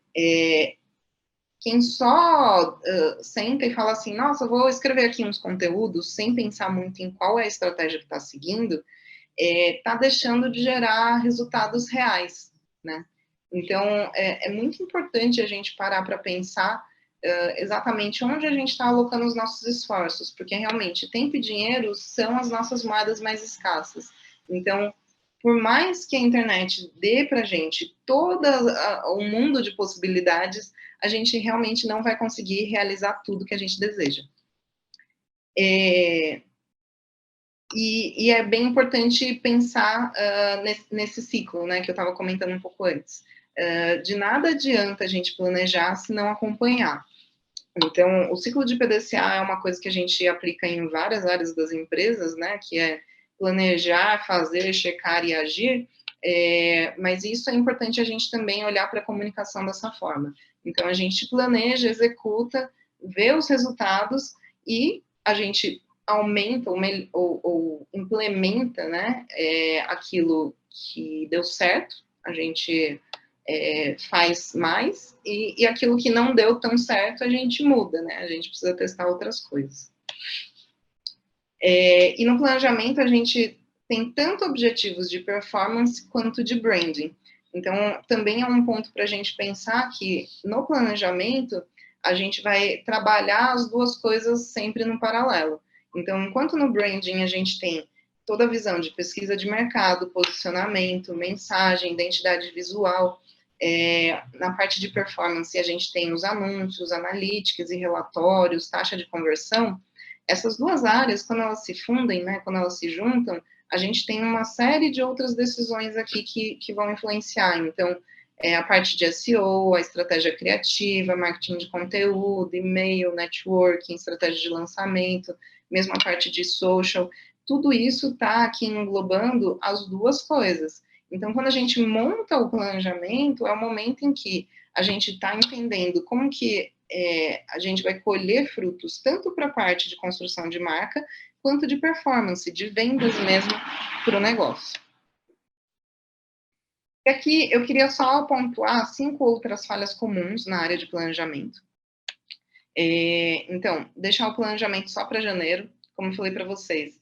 quem só senta e fala assim, nossa, vou escrever aqui uns conteúdos sem pensar muito em qual é a estratégia que está seguindo, está deixando de gerar resultados reais, né? Então, é muito importante a gente parar para pensar exatamente onde a gente está alocando os nossos esforços, porque realmente tempo e dinheiro são as nossas moedas mais escassas. Então, por mais que a internet dê para a gente todo o mundo de possibilidades, a gente realmente não vai conseguir realizar tudo que a gente deseja. E é bem importante pensar nesse ciclo, né, que eu estava comentando um pouco antes. De nada adianta a gente planejar se não acompanhar. Então, o ciclo de PDCA é uma coisa que a gente aplica em várias áreas das empresas, né, que é planejar, fazer, checar e agir, mas isso é importante a gente também olhar para a comunicação dessa forma. Então, a gente planeja, executa, vê os resultados e a gente aumenta ou implementa, né, aquilo que deu certo, a gente faz mais, e aquilo que não deu tão certo, a gente muda, né? A gente precisa testar outras coisas. E no planejamento a gente tem tanto objetivos de performance quanto de branding. Então, também é um ponto para a gente pensar que no planejamento a gente vai trabalhar as duas coisas sempre no paralelo. Então, enquanto no branding a gente tem toda a visão de pesquisa de mercado, posicionamento, mensagem, identidade visual, na parte de performance a gente tem os anúncios, analytics e relatórios, taxa de conversão. Essas duas áreas, quando elas se fundem, né, quando elas se juntam, a gente tem uma série de outras decisões aqui que vão influenciar. Então, a parte de SEO, a estratégia criativa, marketing de conteúdo, e-mail, networking, estratégia de lançamento, mesmo a parte de social, tudo isso está aqui englobando as duas coisas. Então, quando a gente monta o planejamento, é o momento em que a gente está entendendo como que a gente vai colher frutos, tanto para a parte de construção de marca, quanto de performance, de vendas mesmo para o negócio. E aqui eu queria só pontuar 5 outras falhas comuns na área de planejamento. Então, deixar o planejamento só para janeiro, como eu falei para vocês.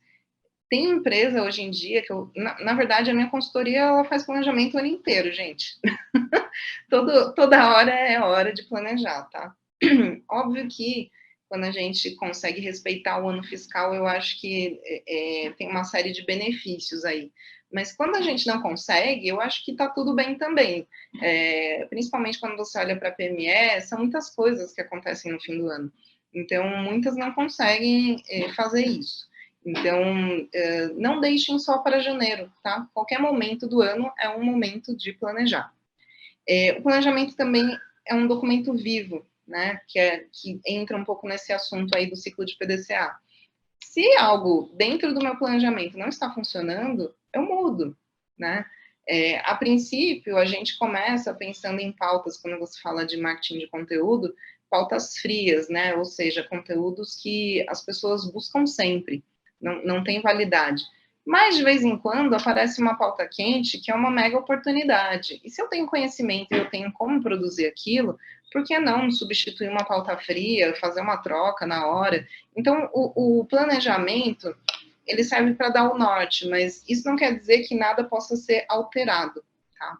Tem empresa hoje em dia que na verdade, a minha consultoria ela faz planejamento o ano inteiro, gente. Toda hora é hora de planejar, tá? Óbvio que quando a gente consegue respeitar o ano fiscal, eu acho que tem uma série de benefícios aí. Mas quando a gente não consegue, eu acho que está tudo bem também. Principalmente quando você olha para a PME, são muitas coisas que acontecem no fim do ano. Então, muitas não conseguem fazer isso. Então, não deixem só para janeiro, tá? Qualquer momento do ano é um momento de planejar. O planejamento também é um documento vivo, né? Que entra um pouco nesse assunto aí do ciclo de PDCA. Se algo dentro do meu planejamento não está funcionando, eu mudo, né? A princípio, a gente começa pensando em pautas, quando você fala de marketing de conteúdo, pautas frias, né? Ou seja, conteúdos que as pessoas buscam sempre, não tem validade. Mas, de vez em quando, aparece uma pauta quente que é uma mega oportunidade. E se eu tenho conhecimento e eu tenho como produzir aquilo, por que não substituir uma pauta fria, fazer uma troca na hora? Então, o planejamento, ele serve para dar o norte, mas isso não quer dizer que nada possa ser alterado, tá?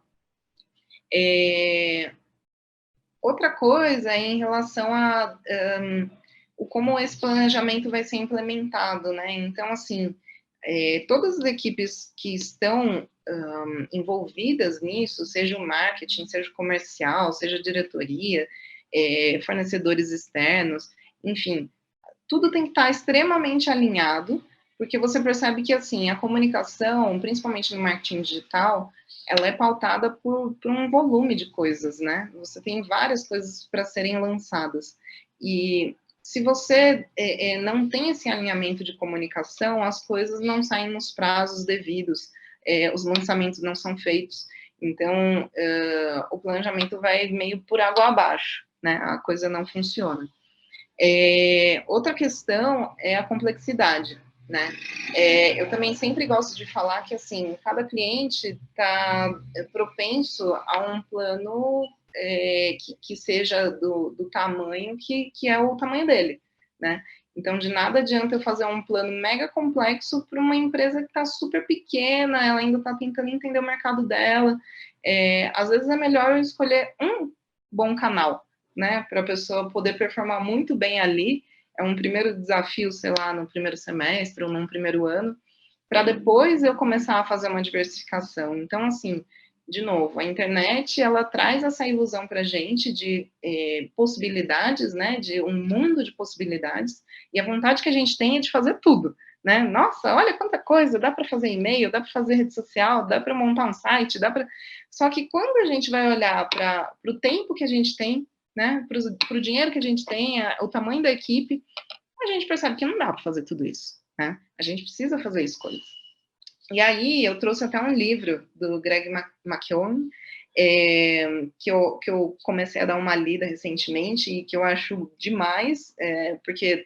Outra coisa é em relação a como esse planejamento vai ser implementado, né? Então, assim, todas as equipes que estão envolvidas nisso, seja o marketing, seja o comercial, seja a diretoria, fornecedores externos, enfim, tudo tem que estar extremamente alinhado, porque você percebe que, assim, a comunicação, principalmente no marketing digital, ela é pautada por um volume de coisas, né? Você tem várias coisas para serem lançadas. E se você não tem esse alinhamento de comunicação, as coisas não saem nos prazos devidos, os lançamentos não são feitos. Então, o planejamento vai meio por água abaixo, né? A coisa não funciona. Outra questão é a complexidade, né? Eu também sempre gosto de falar que, assim, cada cliente está propenso a um plano que seja do tamanho que é o tamanho dele, né? Então, de nada adianta eu fazer um plano mega complexo para uma empresa que está super pequena, ela ainda está tentando entender o mercado dela. Às vezes é melhor eu escolher um bom canal, né, para a pessoa poder performar muito bem ali. É um primeiro desafio, sei lá, no primeiro semestre ou num primeiro ano, para depois eu começar a fazer uma diversificação. Então, assim, de novo, a internet, ela traz essa ilusão para a gente de possibilidades, né, de um mundo de possibilidades, e a vontade que a gente tem é de fazer tudo, né? Nossa, olha quanta coisa, dá para fazer e-mail, dá para fazer rede social, dá para montar um site, dá para... Só que quando a gente vai olhar para o tempo que a gente tem, né, para o dinheiro que a gente tem, o tamanho da equipe, a gente percebe que não dá para fazer tudo isso, né? A gente precisa fazer escolhas. E aí eu trouxe até um livro do Greg McKeown, que eu comecei a dar uma lida recentemente e que eu acho demais, porque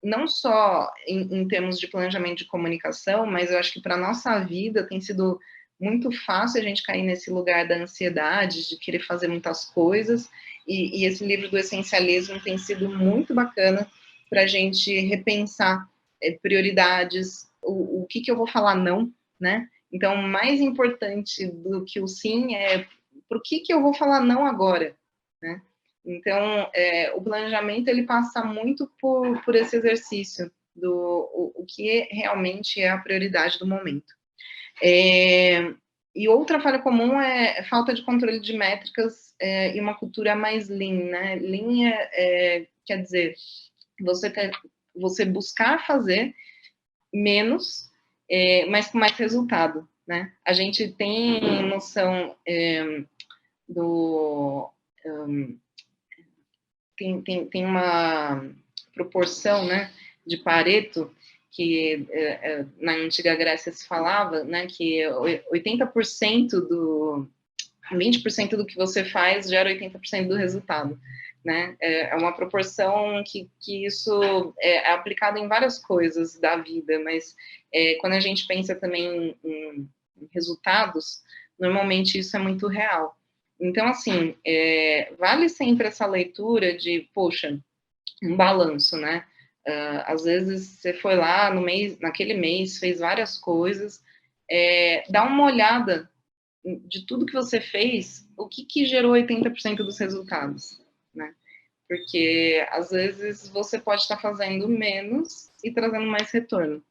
não só em termos de planejamento de comunicação, mas eu acho que para a nossa vida tem sido muito fácil a gente cair nesse lugar da ansiedade, de querer fazer muitas coisas, e esse livro do essencialismo tem sido muito bacana para a gente repensar prioridades, o que eu vou falar não, né? Então, mais importante do que o sim é para o que eu vou falar não agora, né? Então, o planejamento, ele passa muito por esse exercício o que realmente é a prioridade do momento. E outra falha comum é falta de controle de métricas e uma cultura mais lean, né? Lean quer dizer, você buscar fazer menos, mas com mais resultado, né? A gente tem noção tem uma proporção, né, de Pareto, que na antiga Grécia se falava, né, que 20% do que você faz gera 80% do resultado, né? É uma proporção que isso é aplicado em várias coisas da vida, mas quando a gente pensa também em resultados, normalmente isso é muito real. Então, assim, vale sempre essa leitura de, poxa, um balanço, né? Às vezes você foi lá naquele mês, fez várias coisas, dá uma olhada de tudo que você fez, o que gerou 80% dos resultados, né? Porque, às vezes, você pode estar fazendo menos e trazendo mais retorno,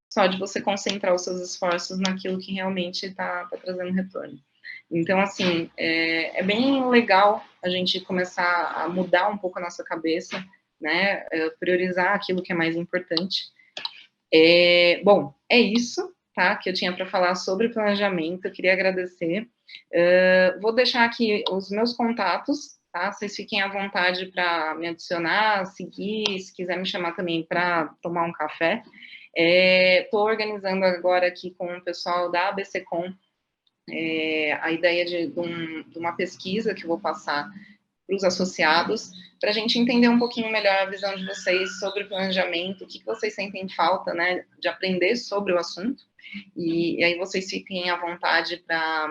só de você concentrar os seus esforços naquilo que realmente está trazendo retorno. Então, assim, é bem legal a gente começar a mudar um pouco a nossa cabeça, né? Priorizar aquilo que é mais importante. Bom, é isso, tá? Que eu tinha para falar sobre planejamento. Eu queria agradecer. Vou deixar aqui os meus contatos, tá? Vocês fiquem à vontade para me adicionar, seguir, se quiser me chamar também para tomar um café. Estou organizando agora aqui com o pessoal da ABCcom a ideia de uma pesquisa que eu vou passar para os associados, para a gente entender um pouquinho melhor a visão de vocês sobre o planejamento, o que vocês sentem falta, né, de aprender sobre o assunto, e aí vocês fiquem à vontade para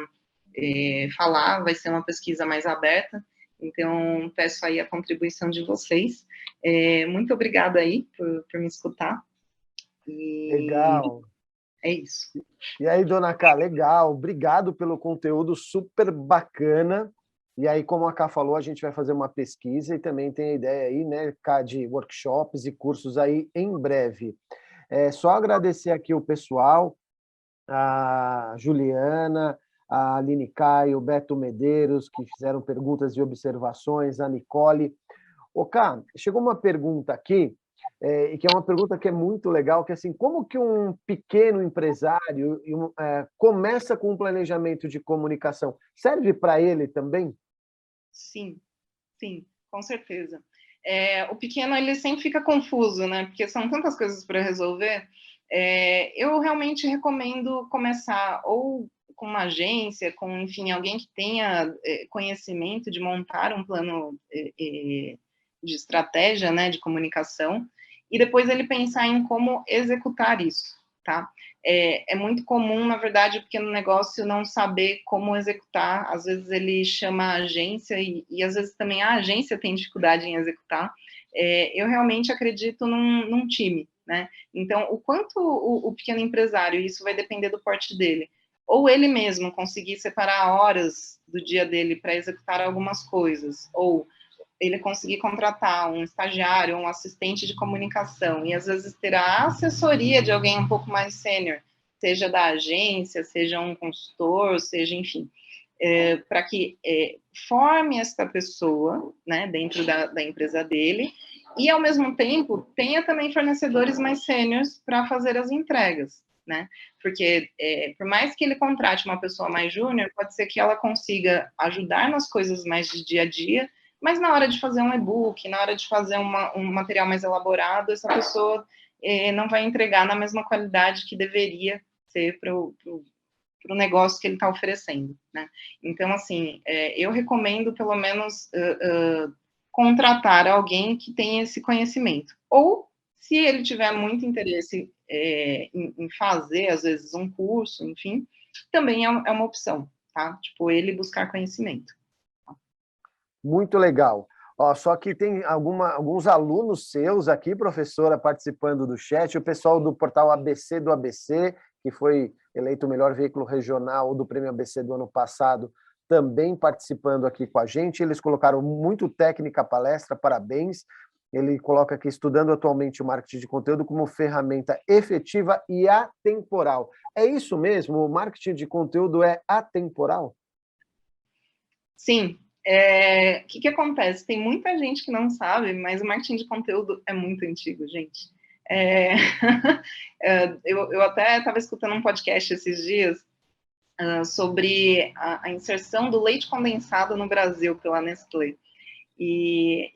falar, vai ser uma pesquisa mais aberta, então peço aí a contribuição de vocês. Muito obrigada aí por me escutar. Legal. É isso. E aí, dona Cá, legal. Obrigado pelo conteúdo super bacana. E aí, como a Cá falou, a gente vai fazer uma pesquisa e também tem a ideia aí, né, Cá, de workshops e cursos aí em breve. Só agradecer aqui o pessoal, a Juliana, a Aline Caio, o Beto Medeiros, que fizeram perguntas e observações, a Nicole. Ô, Cá, chegou uma pergunta aqui, e que é uma pergunta que é muito legal, que é assim, como que um pequeno empresário começa com um planejamento de comunicação? Serve para ele também? Sim, com certeza. O pequeno, ele sempre fica confuso, né? Porque são tantas coisas para resolver. Eu realmente recomendo começar ou com uma agência, com, enfim, alguém que tenha conhecimento de montar um plano de estratégia, né, de comunicação, e depois ele pensar em como executar isso, tá? É muito comum, na verdade, o pequeno negócio não saber como executar. Às vezes ele chama a agência e às vezes também a agência tem dificuldade em executar. Eu realmente acredito num time, né? Então, o quanto o pequeno empresário, isso vai depender do porte dele, ou ele mesmo conseguir separar horas do dia dele para executar algumas coisas, ou ele conseguir contratar um estagiário, um assistente de comunicação, e às vezes ter a assessoria de alguém um pouco mais sênior, seja da agência, seja um consultor, seja, enfim, para que forme esta pessoa, né, dentro da empresa dele, e ao mesmo tempo tenha também fornecedores mais sêniores para fazer as entregas, né? Porque por mais que ele contrate uma pessoa mais júnior, pode ser que ela consiga ajudar nas coisas mais de dia a dia, mas na hora de fazer um e-book, na hora de fazer um material mais elaborado, essa pessoa não vai entregar na mesma qualidade que deveria ser para o negócio que ele está oferecendo, né? Então, assim, eu recomendo, pelo menos, contratar alguém que tenha esse conhecimento. Ou, se ele tiver muito interesse em fazer, às vezes, um curso, enfim, também é uma opção, tá? Tipo, ele buscar conhecimento. Muito legal. Ó, só que tem alguns alunos seus aqui, professora, participando do chat, o pessoal do portal ABC do ABC, que foi eleito o melhor veículo regional do Prêmio ABC do ano passado, também participando aqui com a gente. Eles colocaram muito técnica a palestra, parabéns. Ele coloca aqui, estudando atualmente o marketing de conteúdo como ferramenta efetiva e atemporal. É isso mesmo? O marketing de conteúdo é atemporal? Sim. O que acontece? Tem muita gente que não sabe, mas o marketing de conteúdo é muito antigo, gente. Eu até estava escutando um podcast esses dias sobre a inserção do leite condensado no Brasil pela Nestlé. E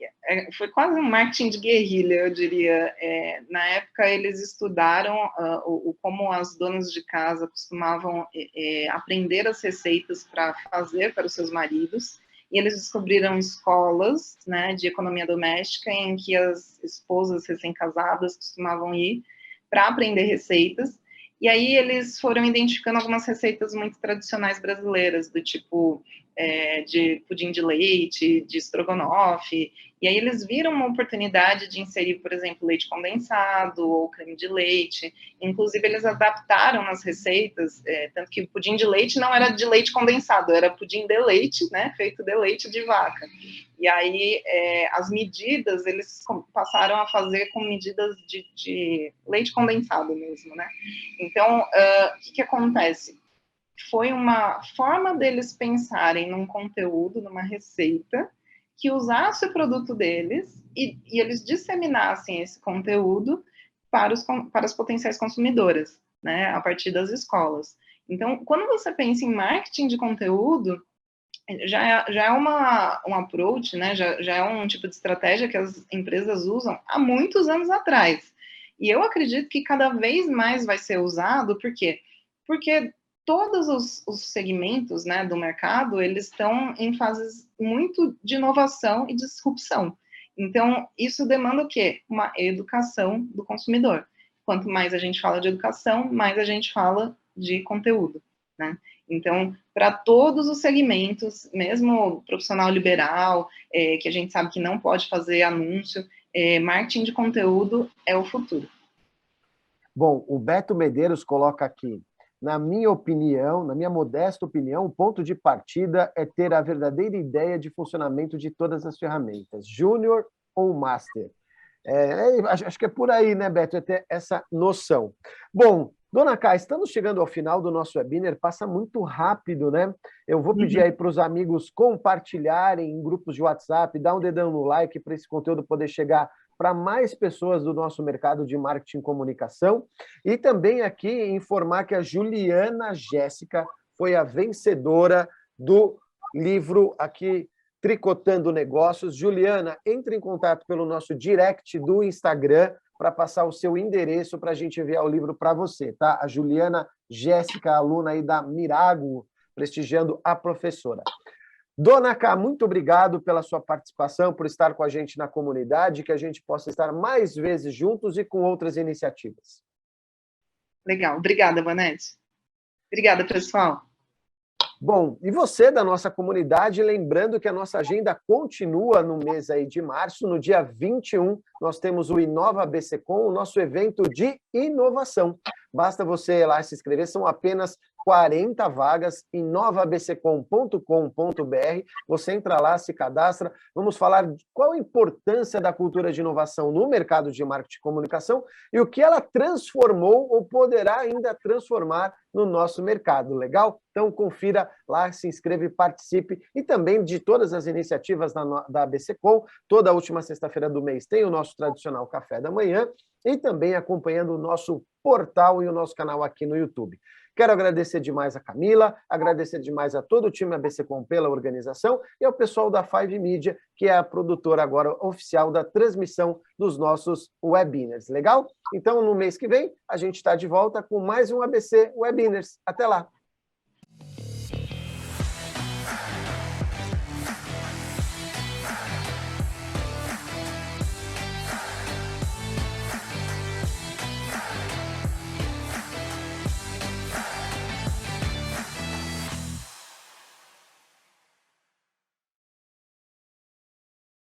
foi quase um marketing de guerrilha, eu diria. Na época, eles estudaram como as donas de casa costumavam aprender as receitas para fazer para os seus maridos, e eles descobriram escolas, né, de economia doméstica em que as esposas recém-casadas costumavam ir para aprender receitas, e aí eles foram identificando algumas receitas muito tradicionais brasileiras, do tipo de pudim de leite, de estrogonofe, e aí eles viram uma oportunidade de inserir, por exemplo, leite condensado ou creme de leite. Inclusive, eles adaptaram nas receitas, tanto que o pudim de leite não era de leite condensado, era pudim de leite, né, feito de leite de vaca. E aí, as medidas, eles passaram a fazer com medidas de leite condensado mesmo, né? Então, o que acontece? Foi uma forma deles pensarem num conteúdo, numa receita, que usasse o produto deles e eles disseminassem esse conteúdo para as potenciais consumidoras, né, a partir das escolas. Então, quando você pensa em marketing de conteúdo, já é um approach, né, já é um tipo de estratégia que as empresas usam há muitos anos atrás. E eu acredito que cada vez mais vai ser usado, por quê? Porque todos os segmentos, né, do mercado, eles estão em fases muito de inovação e disrupção. Então, isso demanda o quê? Uma educação do consumidor. Quanto mais a gente fala de educação, mais a gente fala de conteúdo, né? Então, para todos os segmentos, mesmo profissional liberal, que a gente sabe que não pode fazer anúncio, marketing de conteúdo é o futuro. Bom, o Beto Medeiros coloca aqui: na minha opinião, na minha modesta opinião, o ponto de partida é ter a verdadeira ideia de funcionamento de todas as ferramentas, júnior ou master. Acho que é por aí, né, Beto, é ter essa noção. Bom, dona Cá, estamos chegando ao final do nosso webinar, passa muito rápido, né? Eu vou pedir aí para os amigos compartilharem em grupos de WhatsApp, dar um dedão no like para esse conteúdo poder chegar para mais pessoas do nosso mercado de marketing e comunicação. E também aqui informar que a Juliana Jéssica foi a vencedora do livro aqui, Tricotando Negócios. Juliana, entre em contato pelo nosso direct do Instagram para passar o seu endereço para a gente enviar o livro para você, tá? A Juliana Jéssica, aluna aí da Mirago, prestigiando a professora. Dona Cá, muito obrigado pela sua participação, por estar com a gente na comunidade, que a gente possa estar mais vezes juntos e com outras iniciativas. Legal, obrigada, Vanete. Obrigada, pessoal. Bom, e você da nossa comunidade, lembrando que a nossa agenda continua no mês aí de março, no dia 21, nós temos o Inova BCCom, o nosso evento de inovação. Basta você ir lá se inscrever, são apenas 40 vagas em inovabccom.com.br. Você entra lá, se cadastra. Vamos falar de qual a importância da cultura de inovação no mercado de marketing e comunicação e o que ela transformou ou poderá ainda transformar no nosso mercado. Legal? Então, confira lá, se inscreva e participe. E também de todas as iniciativas da ABCCom. Toda última sexta-feira do mês tem o nosso tradicional café da manhã e também acompanhando o nosso portal e o nosso canal aqui no YouTube. Quero agradecer demais a Camila, agradecer demais a todo o time ABCCom pela organização e ao pessoal da Five Media, que é a produtora agora oficial da transmissão dos nossos webinars. Legal? Então, no mês que vem, a gente está de volta com mais um ABC Webinars. Até lá!